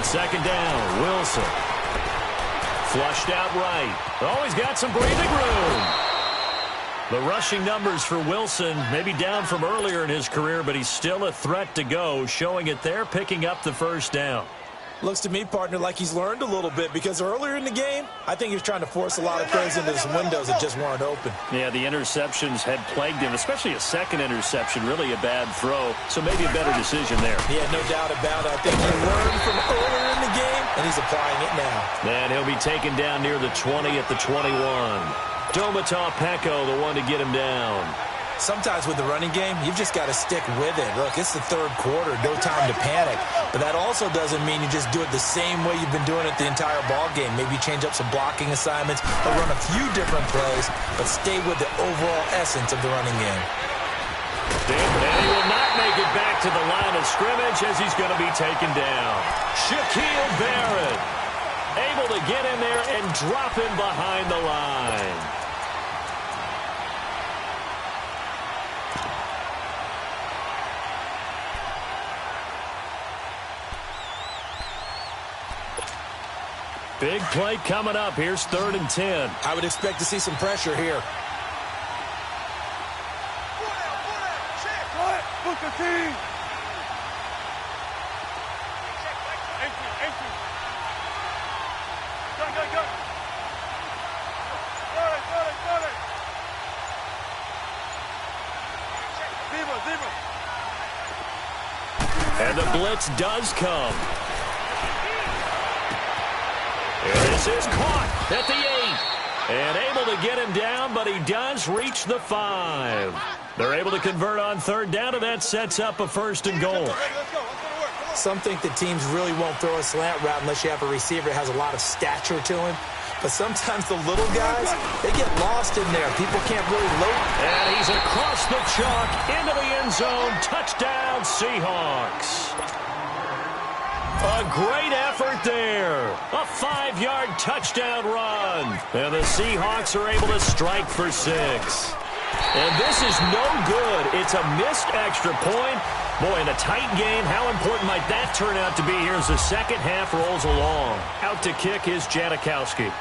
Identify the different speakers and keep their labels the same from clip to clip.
Speaker 1: On second down, Wilson. Flushed out right. Oh, he's got some breathing room. The rushing numbers for Wilson maybe down from earlier in his career, but he's still a threat to go, showing it there, picking up the first down.
Speaker 2: Looks to me, partner, like he's learned a little bit, because earlier in the game, I think he was trying to force a lot of throws into some windows that just weren't open.
Speaker 1: Yeah, the interceptions had plagued him, especially a second interception, really a bad throw, so maybe a better decision there.
Speaker 2: Yeah, no doubt about it. I think he learned from earlier in the game, and he's applying it now.
Speaker 1: And he'll be taken down near the 20 at the 21. Domata Peko, the one to get him down.
Speaker 2: Sometimes with the running game, you've just got to stick with it. Look, it's the third quarter, no time to panic. But that also doesn't mean you just do it the same way you've been doing it the entire ball game. Maybe change up some blocking assignments or run a few different plays, but stay with the overall essence of the running game.
Speaker 1: And he will not make it back to the line of scrimmage as he's going to be taken down. Shaquille Barrett able to get in there and drop him behind the line. Big play coming up. Here's 3rd and 10.
Speaker 2: I would expect to see some pressure here.
Speaker 1: And the blitz does come. This is caught at the 8. And able to get him down, but he does reach the 5. They're able to convert on 3rd down, and that sets up a 1st and goal.
Speaker 2: Some think that teams really won't throw a slant route unless you have a receiver that has a lot of stature to him. But sometimes the little guys, they get lost in there. People can't really locate.
Speaker 1: And he's across the chalk into the end zone. Touchdown, Seahawks. A great effort there. A 5-yard touchdown run. And the Seahawks are able to strike for 6. And this is no good. It's a missed extra point. Boy, in a tight game, how important might that turn out to be here as the second half rolls along? Out to kick is Janikowski.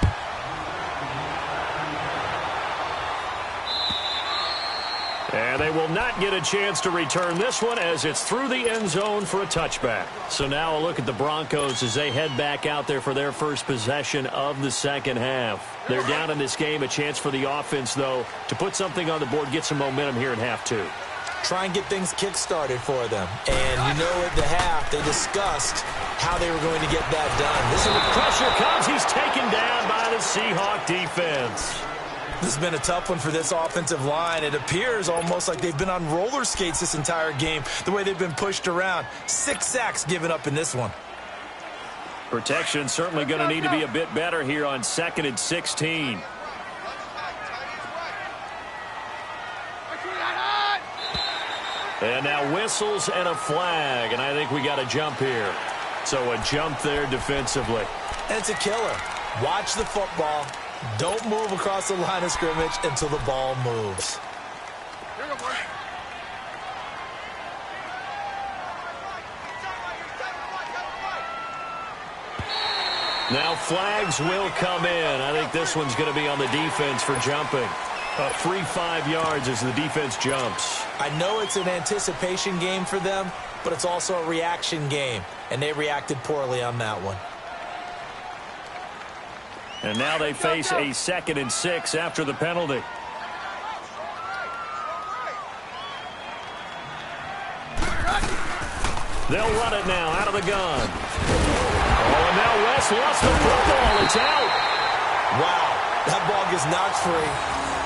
Speaker 1: And they will not get a chance to return this one as it's through the end zone for a touchback. So now a look at the Broncos as they head back out there for their first possession of the second half. They're down in this game. A chance for the offense, though, to put something on the board, get some momentum here in half 2.
Speaker 2: Try and get things kick-started for them. And you know at the half, they discussed how they were going to get that done. This is
Speaker 1: the pressure comes. He's taken down by the Seahawk defense.
Speaker 2: This has been a tough one for this offensive line. It appears almost like they've been on roller skates this entire game, the way they've been pushed around. 6 sacks given up in this one.
Speaker 1: Protection certainly going to need to be a bit better here on 2nd and 16. And now whistles and a flag, and I think we got a jump here. So a jump there defensively.
Speaker 2: And it's a killer. Watch the football. Don't move across the line of scrimmage until the ball moves.
Speaker 1: Now flags will come in. I think this one's going to be on the defense for jumping. A free 5 yards as the defense jumps.
Speaker 2: I know it's an anticipation game for them, but it's also a reaction game, and they reacted poorly on that one.
Speaker 1: And now they face a 2nd and 6 after the penalty. They'll run it now out of the gun. Oh, and now West lost the football. It's out.
Speaker 2: Wow, that ball gets knocked free,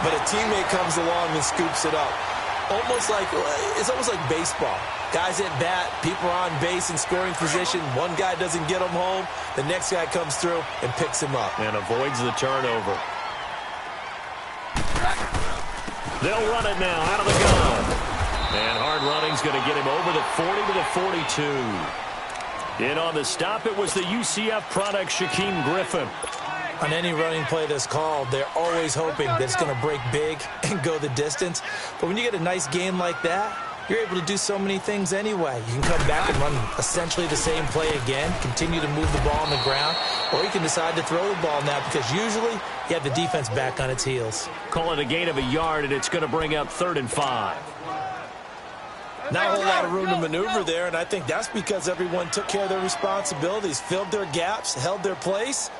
Speaker 2: but a teammate comes along and scoops it up. It's almost like baseball. Guys at bat, people are on base in scoring position. One guy doesn't get him home. The next guy comes through and picks him up.
Speaker 1: And avoids the turnover. They'll run it now out of the gun. And hard running's going to get him over the 40 to the 42. In on the stop, it was the UCF product, Shaquem Griffin.
Speaker 2: On any running play that's called, they're always hoping that it's going to break big and go the distance. But when you get a nice gain like that, you're able to do so many things anyway. You can come back and run essentially the same play again, continue to move the ball on the ground, or you can decide to throw the ball now because usually you have the defense back on its heels.
Speaker 1: Call it a gain of a yard, and it's going to bring up 3rd and 5.
Speaker 2: Not a whole lot of room to maneuver there, and I think that's because everyone took care of their responsibilities, filled their gaps, held their place.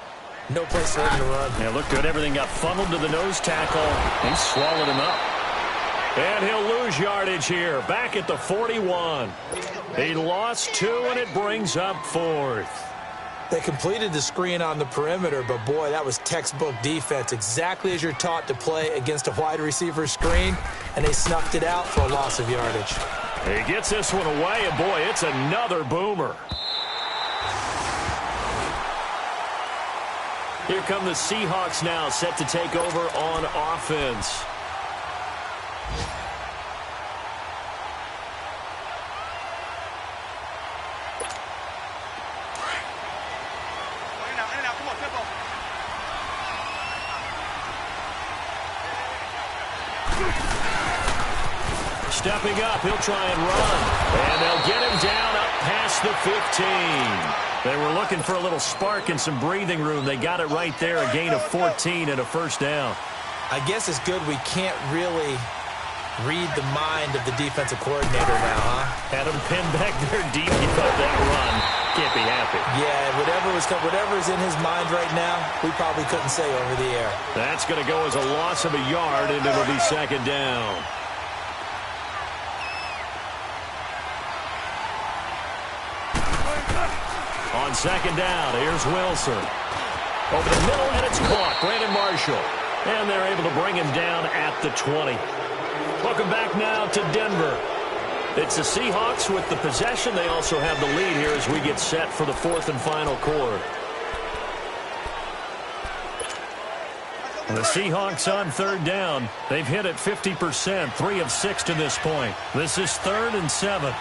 Speaker 2: No place for him to run.
Speaker 1: Yeah, looked good. Everything got funneled to the nose tackle. He swallowed him up. And he'll lose yardage here. Back at the 41. He lost 2, and it brings up 4th.
Speaker 2: They completed the screen on the perimeter, but boy, that was textbook defense. Exactly as you're taught to play against a wide receiver screen, and they snuffed it out for a loss of yardage.
Speaker 1: He gets this one away, and boy, it's another boomer. Here come the Seahawks now, set to take over on offense. Stepping up, he'll try and run. And they'll get him down up past the 15. They were looking for a little spark and some breathing room. They got it right there, a gain of 14 and a 1st down.
Speaker 2: I guess it's good we can't really read the mind of the defensive coordinator now, huh?
Speaker 1: Had him pinned back there deep. He thought that run. Can't be happy.
Speaker 2: Yeah, whatever is in his mind right now, we probably couldn't say over the air.
Speaker 1: That's going to go as a loss of a yard, and it'll be 2nd down. On 2nd down, here's Wilson. Over the middle, and it's caught. Brandon Marshall. And they're able to bring him down at the 20. Welcome back now to Denver. It's the Seahawks with the possession. They also have the lead here as we get set for the 4th and final quarter. The Seahawks on 3rd down. They've hit it 50%, 3 of 6 to this point. This is 3rd and 7.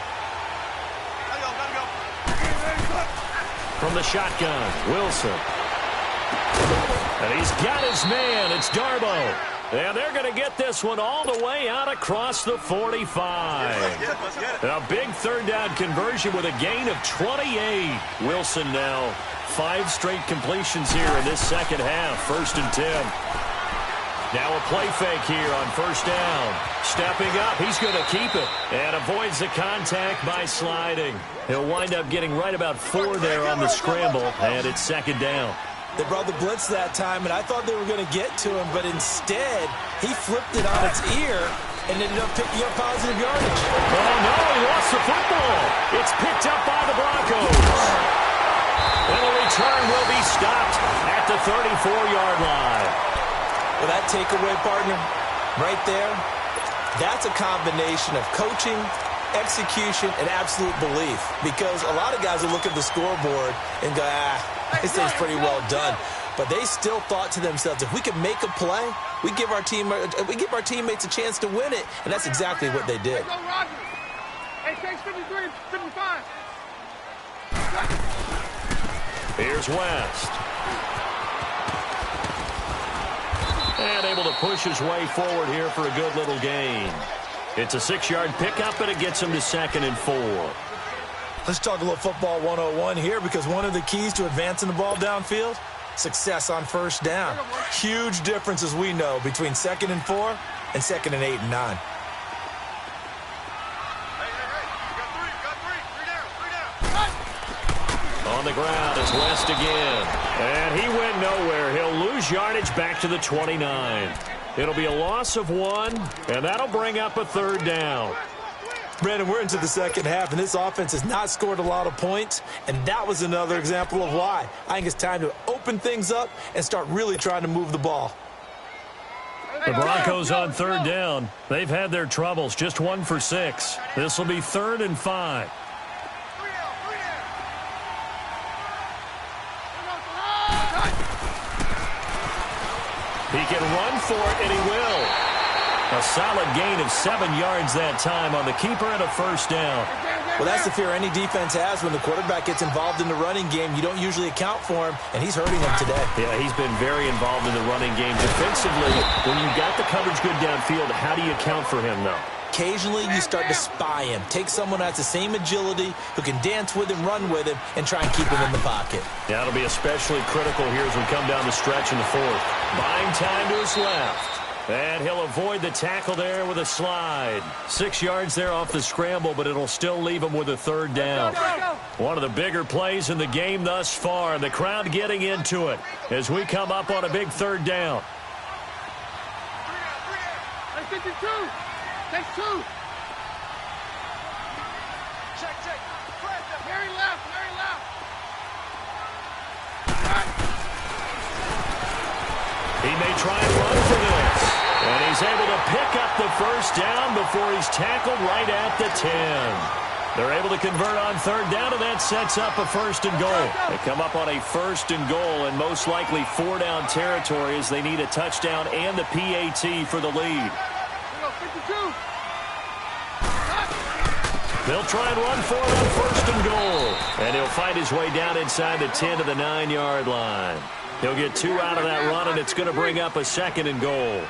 Speaker 1: From the shotgun, Wilson. And he's got his man. It's Darbo. And they're going to get this one all the way out across the 45. A big 3rd down conversion with a gain of 28. Wilson now 5 straight completions here in this 2nd half. 1st and 10. Now a play fake here on 1st down. Stepping up, he's going to keep it. And avoids the contact by sliding. He'll wind up getting right about 4 there on the scramble. And it's 2nd down.
Speaker 2: They brought the blitz that time, and I thought they were going to get to him, but instead, he flipped it on its ear and ended up picking up positive yardage.
Speaker 1: Oh, no, he lost the football. It's picked up by the Broncos. And the return will be stopped at the 34-yard line.
Speaker 2: Well, that takeaway, partner, right there, that's a combination of coaching, execution, and absolute belief. Because a lot of guys will look at the scoreboard and go, this thing's pretty well done. But they still thought to themselves, if we can make a play, we give our teammates a chance to win it. And that's exactly what they did.
Speaker 1: Here's West. And able to push his way forward here for a good little gain. It's a 6-yard pickup, and it gets him to 2nd and 4.
Speaker 2: Let's talk a little football 101 here, because one of the keys to advancing the ball downfield, success on 1st down. Huge difference, as we know, between 2nd and 4 and 2nd and 8 and 9.
Speaker 1: On the ground is West again. And he went nowhere. He'll lose yardage back to the 29. It'll be a loss of 1, and that'll bring up a 3rd down.
Speaker 2: Brandon, we're into the 2nd half, and this offense has not scored a lot of points, and that was another example of why. I think it's time to open things up and start really trying to move the ball.
Speaker 1: The Broncos on 3rd down. They've had their troubles, just 1 for 6. This will be 3rd and 5. He can run for it, and he will. A solid gain of 7 yards that time on the keeper and a 1st down.
Speaker 2: Well, that's the fear any defense has when the quarterback gets involved in the running game. You don't usually account for him, and he's hurting them today.
Speaker 1: Yeah, he's been very involved in the running game. Defensively, when you got the coverage good downfield, how do you account for him, though?
Speaker 2: occasionally you start to spy him. Take someone who has the same agility, who can dance with him, run with him, and try and keep him in the pocket.
Speaker 1: Yeah, it'll be especially critical here as we come down the stretch in the fourth. Buying time to his left. And he'll avoid the tackle there with a slide. 6 yards there off the scramble, but it'll still leave him with a third down. One of the bigger plays in the game thus far, and the crowd getting into it as we come up on a big third down.
Speaker 3: Take two. Check. Very left.
Speaker 1: He may try and run for this. And he's able to pick up the first down before he's tackled right at the 10. They're able to convert on third down, and that sets up a first and goal. They come up on a first and goal, and most likely 4-down territory as they need a touchdown and the PAT for the lead. They'll try and run for it on first and goal. And he'll fight his way down inside the 10 to the 9-yard line. He'll get 2 out of that run, and it's going to bring up a second and goal.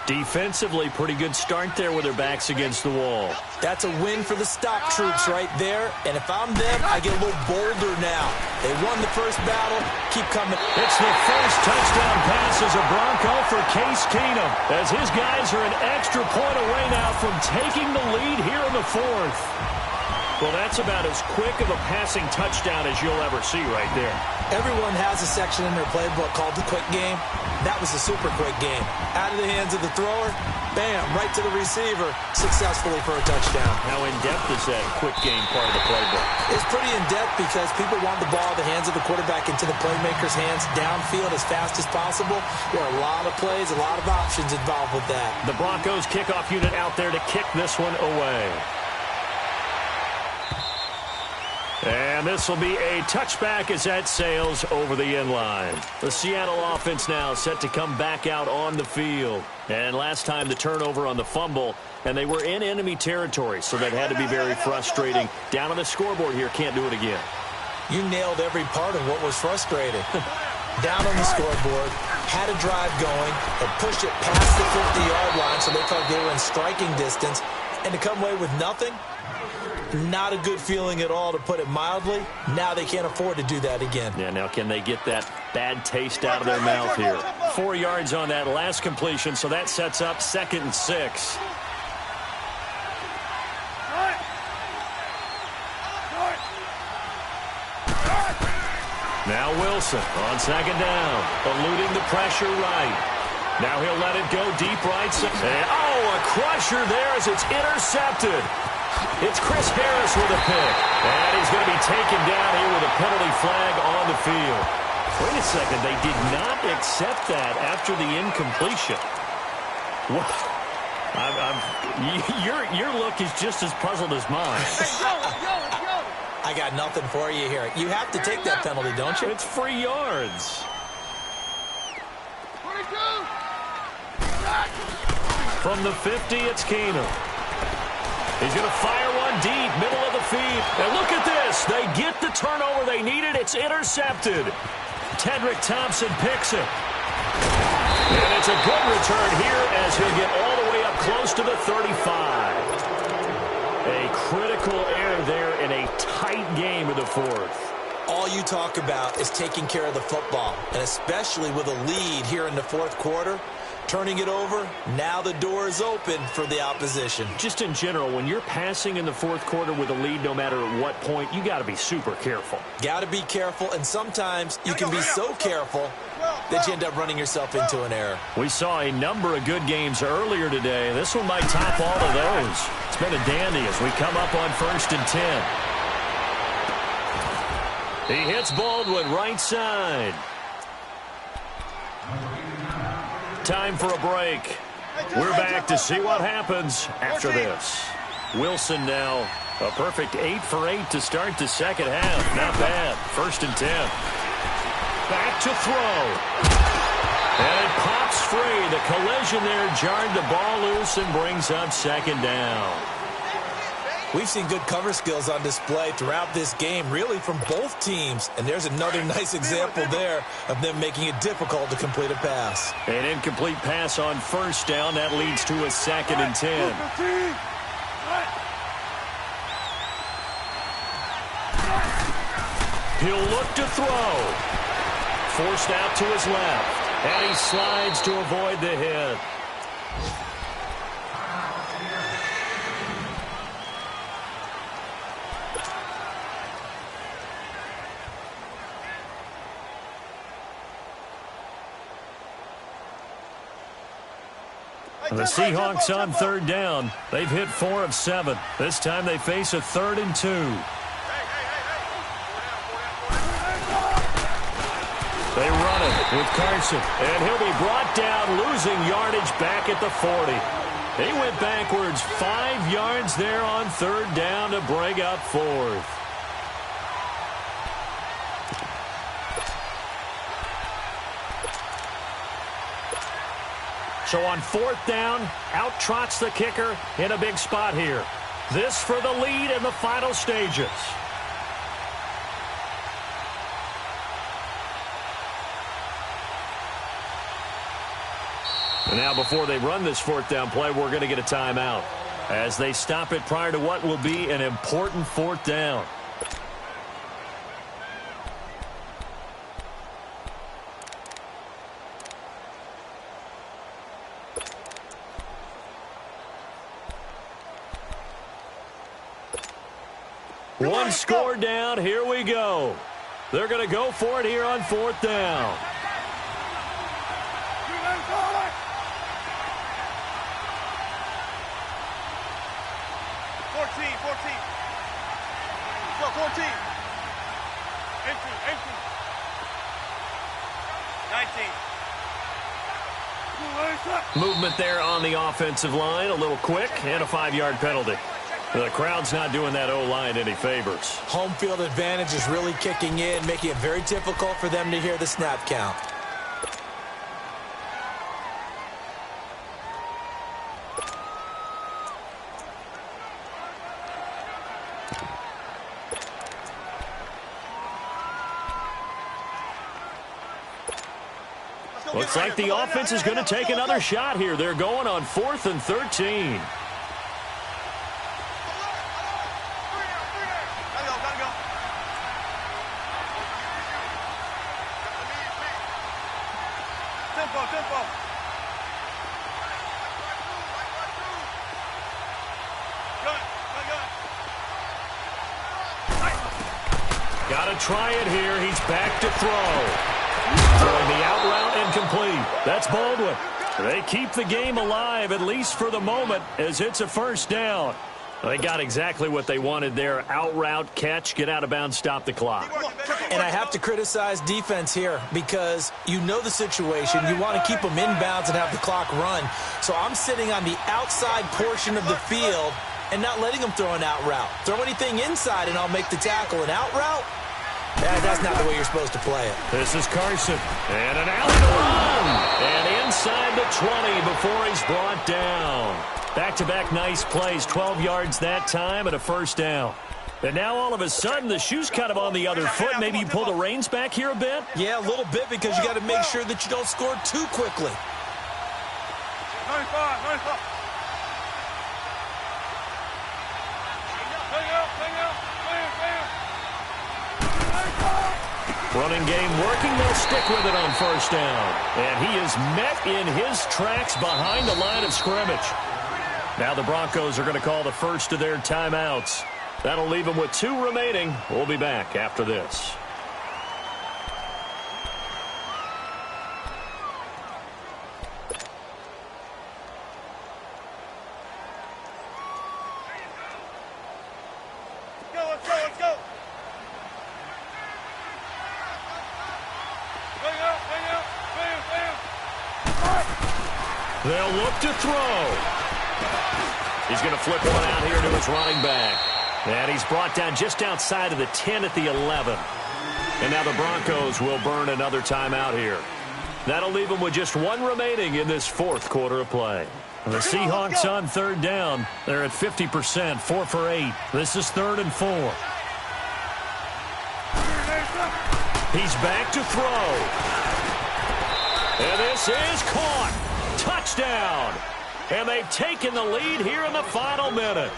Speaker 1: Defensively, pretty good start there with their backs against the wall.
Speaker 2: That's a win for the stop troops right there. And if I'm them, I get a little bolder now. They won the first battle. Keep coming.
Speaker 1: It's the first touchdown pass as a Bronco for Case Keenum, as his guys are an extra point away now from taking the lead here in the fourth. Well, that's about as quick of a passing touchdown as you'll ever see right there.
Speaker 2: Everyone has a section in their playbook called the quick game. That was a super quick game. Out of the hands of the thrower, bam, right to the receiver, successfully for a touchdown.
Speaker 1: How in-depth is that quick game part of the playbook?
Speaker 2: It's pretty in-depth because people want the ball in the hands of the quarterback into the playmaker's hands downfield as fast as possible. There are a lot of plays, a lot of options involved with that.
Speaker 1: The Broncos kickoff unit out there to kick this one away. And this will be a touchback as that sails over the end line. The Seattle offense now set to come back out on the field. And last time the turnover on the fumble, and they were in enemy territory, so that had to be very frustrating. Down on the scoreboard here, can't do it again.
Speaker 2: You nailed every part of what was frustrating. Down on the scoreboard, had a drive going, and pushed it past the 50-yard line so they thought they were in striking distance, and to come away with nothing? Not a good feeling at all, to put it mildly. Now they can't afford to do that again.
Speaker 1: Yeah, now can they get that bad taste out of their mouth here? 4 yards on that last completion, so that sets up 2nd and 6. Now Wilson on 2nd down, eluding the pressure right. Now he'll let it go deep right. And, a crusher there as it's intercepted. It's Chris Harris with a pick. And he's going to be taken down here with a penalty flag on the field. Wait a second. They did not accept that after the incompletion. What? Your look is just as puzzled as mine.
Speaker 2: I got nothing for you here. You have to take that penalty, don't you?
Speaker 1: It's free yards.
Speaker 3: 22.
Speaker 1: From the 50, it's Keenum. He's going to fire one deep, middle of the field. And look at this. They get the turnover they needed. It's intercepted. Tedrick Thompson picks it. And it's a good return here as he'll get all the way up close to the 35. A critical error there in a tight game in the fourth.
Speaker 2: All you talk about is taking care of the football, and especially with a lead here in the fourth quarter. Turning it over, now the door is open for the opposition.
Speaker 1: Just in general, when you're passing in the fourth quarter with a lead, no matter at what point, you got to be super careful.
Speaker 2: Got to be careful, and sometimes you can be so careful that you end up running yourself into an error.
Speaker 1: We saw a number of good games earlier today. This one might top all of those. It's been a dandy as we come up on 1st and 10. He hits Baldwin right side. Time for a break. We're back to see what happens after this. Wilson now a perfect 8 for 8 to start the second half. Not bad. 1st and 10. Back to throw. And it pops free. The collision there jarred the ball loose and brings up 2nd down.
Speaker 2: We've seen good cover skills on display throughout this game, really from both teams. And there's another nice example there of them making it difficult to complete a pass.
Speaker 1: An incomplete pass on first down. That leads to a 2nd and 10. He'll look to throw. Forced out to his left. And he slides to avoid the hit. The Seahawks on 3rd down. They've hit 4 of 7. This time they face a 3rd and 2. They run it with Carson, and he'll be brought down, losing yardage back at the 40. He went backwards 5 yards there on 3rd down to break up 4th. So on 4th down, out trots the kicker in a big spot here. This for the lead in the final stages. And now before they run this 4th down play, we're going to get a timeout as they stop it prior to what will be an important 4th down. One score down. Here we go. They're going to go for it here on 4th down. Movement there on the offensive line, a little quick, and a 5-yard penalty. The crowd's not doing that O-line any favors.
Speaker 2: Home field advantage is really kicking in, making it very difficult for them to hear the snap count.
Speaker 1: Looks like the offense is going to take another shot here. They're going on 4th and 13. Got to try it here. He's back to throw. Throwing the out route incomplete. That's Baldwin. They keep the game alive, at least for the moment, as it's a 1st down. They got exactly what they wanted there. Out route, catch, get out of bounds, stop the clock.
Speaker 2: And I have to criticize defense here because you know the situation. You want to keep them inbounds and have the clock run. So I'm sitting on the outside portion of the field and not letting them throw an out route. Throw anything inside and I'll make the tackle. An out route? That's not the way you're supposed to play it.
Speaker 1: This is Carson. And an alley to run. And inside the 20 before he's brought down. Back-to-back nice plays. 12 yards that time and a 1st down. And now all of a sudden the shoe's kind of on the other foot. Maybe you pull the reins back here a bit?
Speaker 2: Yeah, a little bit because you got to make sure that you don't score too quickly.
Speaker 3: 95.
Speaker 1: Running game working. They'll stick with it on 1st down. And he is met in his tracks behind the line of scrimmage. Now the Broncos are going to call the first of their timeouts. That'll leave them with 2 remaining. We'll be back after this.
Speaker 3: Let's go.
Speaker 1: They'll look to throw. He's going to flip one out here to his running back. And he's brought down just outside of the 10 at the 11. And now the Broncos will burn another timeout here. That'll leave them with just one remaining in this fourth quarter of play. The Seahawks on third down. They're at 50%, 4 for 8. This is 3rd and 4. He's back to throw. And this is caught. Touchdown. And they've taken the lead here in the final minute.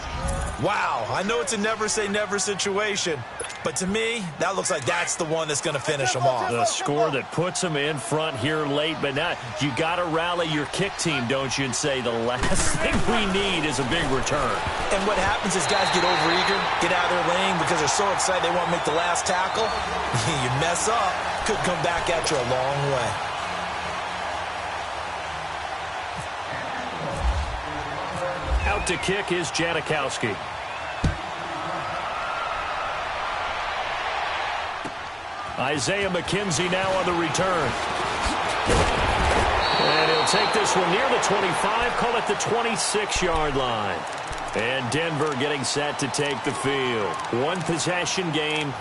Speaker 2: Wow, I know it's a never-say-never situation, but to me, that looks like that's the one that's going to finish them off.
Speaker 1: The score that puts them in front here late, but now you got to rally your kick team, don't you, and say the last thing we need is a big return.
Speaker 2: And what happens is guys get overeager, get out of their lane because they're so excited they want to make the last tackle. You mess up, could come back at you a long way.
Speaker 1: Out to kick is Janikowski. Isaiah McKenzie now on the return. And he'll take this one near the 25, call it the 26-yard line. And Denver getting set to take the field. One possession game,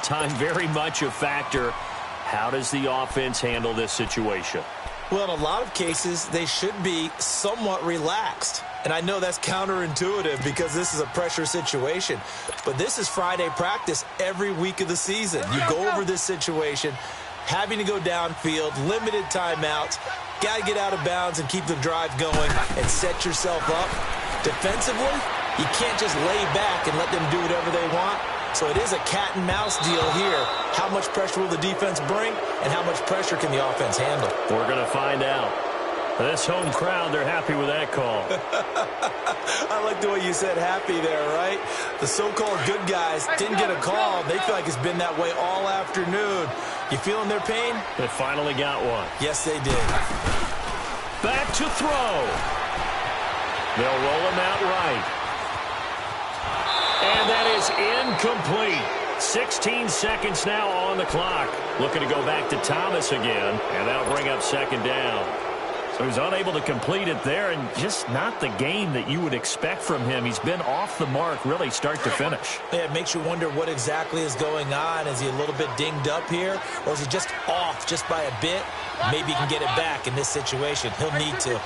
Speaker 1: time very much a factor. How does the offense handle this situation?
Speaker 2: Well, in a lot of cases, they should be somewhat relaxed. And I know that's counterintuitive because this is a pressure situation. But this is Friday practice every week of the season. You go over this situation, having to go downfield, limited timeouts, got to get out of bounds and keep the drive going and set yourself up. Defensively, you can't just lay back and let them do whatever they want. So it is a cat and mouse deal here. How much pressure will the defense bring and how much pressure can the offense handle?
Speaker 1: We're going to find out. This home crowd, they're happy with that call.
Speaker 2: I like the way you said happy there, right? The so-called good guys didn't get a call. They feel like it's been that way all afternoon. You feeling their pain?
Speaker 1: They finally got one.
Speaker 2: Yes, they did.
Speaker 1: Back to throw. They'll roll him out right. And that is incomplete. 16 seconds now on the clock. Looking to go back to Thomas again, and that'll bring up 2nd down. So he's unable to complete it there, and just not the game that you would expect from him. He's been off the mark really start to finish.
Speaker 2: Yeah, it makes you wonder what exactly is going on. Is he a little bit dinged up here, or is he just off just by a bit? Maybe he can get it back in this situation. He'll need to.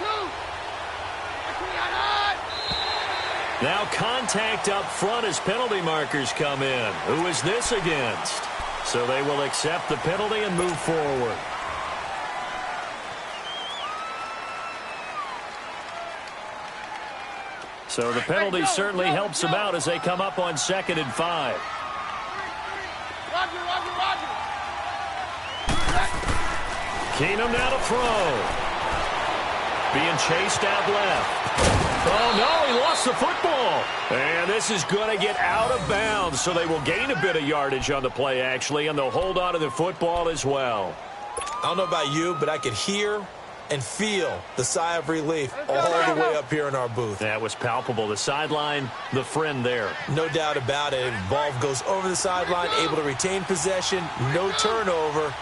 Speaker 1: Now contact up front as penalty markers come in. Who is this against? So they will accept the penalty and move forward. So the penalty certainly helps them out as they come up on 2nd and 5. Keenum now to throw. Being chased out left. Oh, no, he lost the football. And this is going to get out of bounds, so they will gain a bit of yardage on the play, actually, and they'll hold on to the football as well.
Speaker 2: I don't know about you, but I could hear and feel the sigh of relief all the way up here in our booth.
Speaker 1: That was palpable. The sideline, the friend there.
Speaker 2: No doubt about it. Ball goes over the sideline, able to retain possession, no turnover.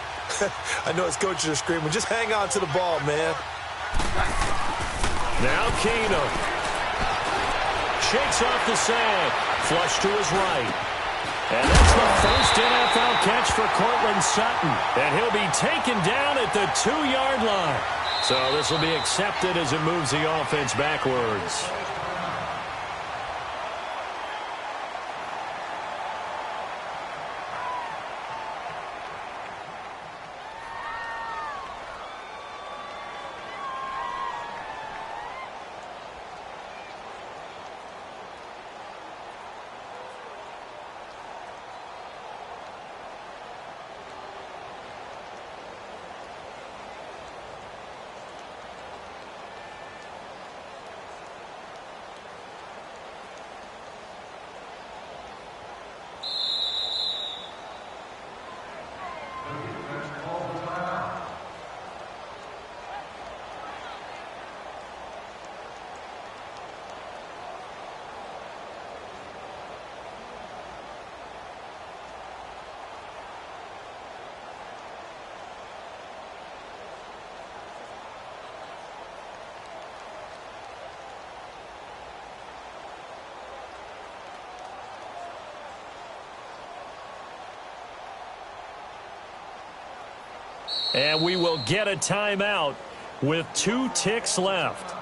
Speaker 2: I know his coaches are screaming, just hang on to the ball, man.
Speaker 1: Now Keenum. Shakes off the sag. Flush to his right. And that's the first NFL catch for Cortland Sutton. And he'll be taken down at the 2-yard line. So this will be accepted as it moves the offense backwards. And we will get a timeout with 2 ticks left.